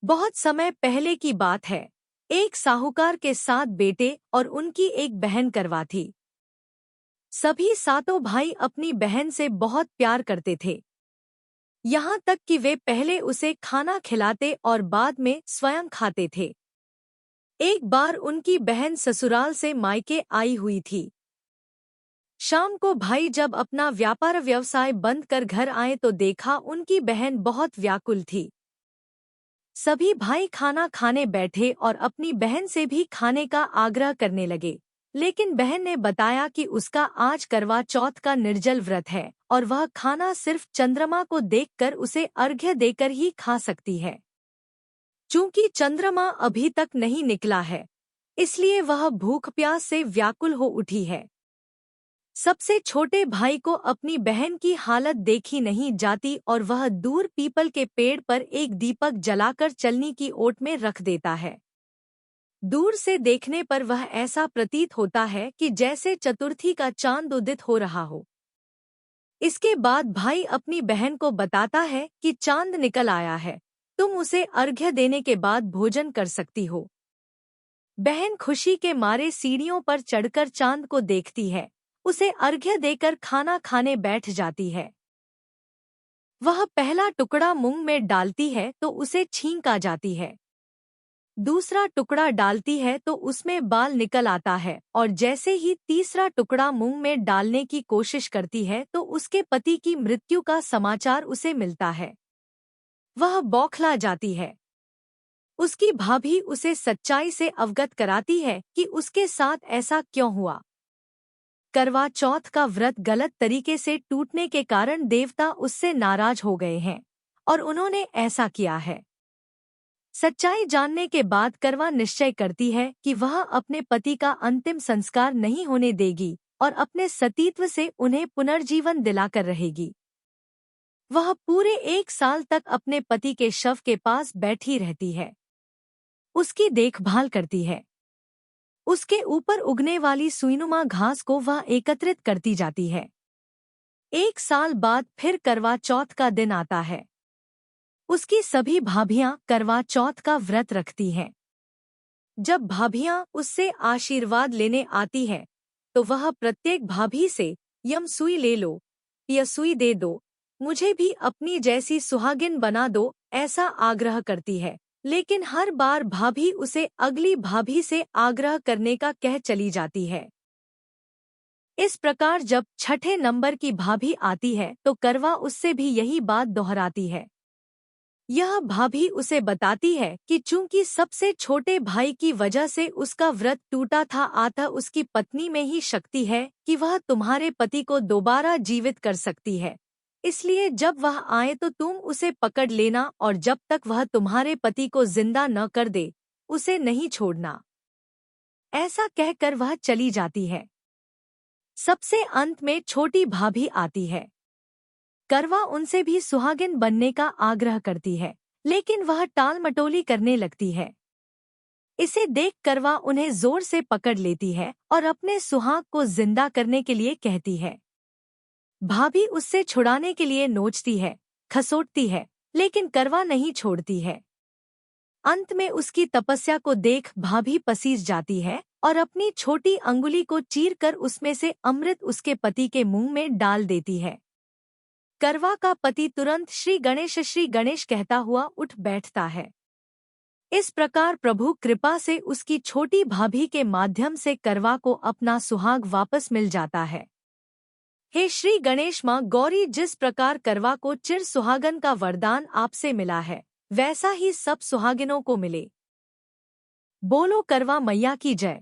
बहुत समय पहले की बात है। एक साहूकार के 7 बेटे और उनकी एक बहन करवा थी। सभी सातों भाई अपनी बहन से बहुत प्यार करते थे, यहाँ तक कि वे पहले उसे खाना खिलाते और बाद में स्वयं खाते थे। एक बार उनकी बहन ससुराल से मायके आई हुई थी। शाम को भाई जब अपना व्यापार व्यवसाय बंद कर घर आए तो देखा उनकी बहन बहुत व्याकुल थी। सभी भाई खाना खाने बैठे और अपनी बहन से भी खाने का आग्रह करने लगे, लेकिन बहन ने बताया कि उसका आज करवा चौथ का निर्जल व्रत है और वह खाना सिर्फ चंद्रमा को देखकर उसे अर्घ्य देकर ही खा सकती है। चूंकि चंद्रमा अभी तक नहीं निकला है, इसलिए वह भूख प्यास से व्याकुल हो उठी है। सबसे छोटे भाई को अपनी बहन की हालत देखी नहीं जाती और वह दूर पीपल के पेड़ पर एक दीपक जलाकर चलनी की ओट में रख देता है। दूर से देखने पर वह ऐसा प्रतीत होता है कि जैसे चतुर्थी का चांद उदित हो रहा हो। इसके बाद भाई अपनी बहन को बताता है कि चांद निकल आया है, तुम उसे अर्घ्य देने के बाद भोजन कर सकती हो। बहन खुशी के मारे सीढ़ियों पर चढ़कर चांद को देखती है, उसे अर्घ्य देकर खाना खाने बैठ जाती है। वह पहला टुकड़ा मुंह में डालती है तो उसे छींक आ जाती है। दूसरा टुकड़ा डालती है तो उसमें बाल निकल आता है और जैसे ही तीसरा टुकड़ा मुंह में डालने की कोशिश करती है तो उसके पति की मृत्यु का समाचार उसे मिलता है। वह बौखला जाती है। उसकी भाभी उसे सच्चाई से अवगत कराती है कि उसके साथ ऐसा क्यों हुआ। करवा चौथ का व्रत गलत तरीके से टूटने के कारण देवता उससे नाराज हो गए हैं और उन्होंने ऐसा किया है। सच्चाई जानने के बाद करवा निश्चय करती है कि वह अपने पति का अंतिम संस्कार नहीं होने देगी और अपने सतीत्व से उन्हें पुनर्जीवन दिलाकर रहेगी। वह पूरे 1 साल तक अपने पति के शव के पास बैठी रहती है, उसकी देखभाल करती है। उसके ऊपर उगने वाली सुईनुमा घास को वह एकत्रित करती जाती है। 1 साल बाद फिर करवा चौथ का दिन आता है। उसकी सभी भाभियां करवा चौथ का व्रत रखती हैं। जब भाभियां उससे आशीर्वाद लेने आती हैं, तो वह प्रत्येक भाभी से यम सुई ले लो, यह सुई दे दो, मुझे भी अपनी जैसी सुहागिन बना दो, ऐसा आग्रह करती है। लेकिन हर बार भाभी उसे अगली भाभी से आग्रह करने का कह चली जाती है। इस प्रकार जब छठे नंबर की भाभी आती है तो करवा उससे भी यही बात दोहराती है। यह भाभी उसे बताती है कि चूंकि सबसे छोटे भाई की वजह से उसका व्रत टूटा था, अतः उसकी पत्नी में ही शक्ति है कि वह तुम्हारे पति को दोबारा जीवित कर सकती है। इसलिए जब वह आए तो तुम उसे पकड़ लेना और जब तक वह तुम्हारे पति को जिंदा न कर दे, उसे नहीं छोड़ना। ऐसा कहकर वह चली जाती है। सबसे अंत में छोटी भाभी आती है। करवा उनसे भी सुहागिन बनने का आग्रह करती है, लेकिन वह टालमटोली करने लगती है। इसे देख करवा उन्हें जोर से पकड़ लेती है और अपने सुहाग को जिंदा करने के लिए कहती है। भाभी उससे छुड़ाने के लिए नोचती है, खसोटती है, लेकिन करवा नहीं छोड़ती है। अंत में उसकी तपस्या को देख भाभी पसीज जाती है और अपनी छोटी अंगुली को चीरकर उसमें से अमृत उसके पति के मुंह में डाल देती है। करवा का पति तुरंत श्री गणेश कहता हुआ उठ बैठता है। इस प्रकार प्रभु कृपा से उसकी छोटी भाभी के माध्यम से करवा को अपना सुहाग वापस मिल जाता है। हे श्री गणेश माँ गौरी, जिस प्रकार करवा को चिर सुहागन का वरदान आपसे मिला है, वैसा ही सब सुहागिनों को मिले। बोलो करवा मैया की जय।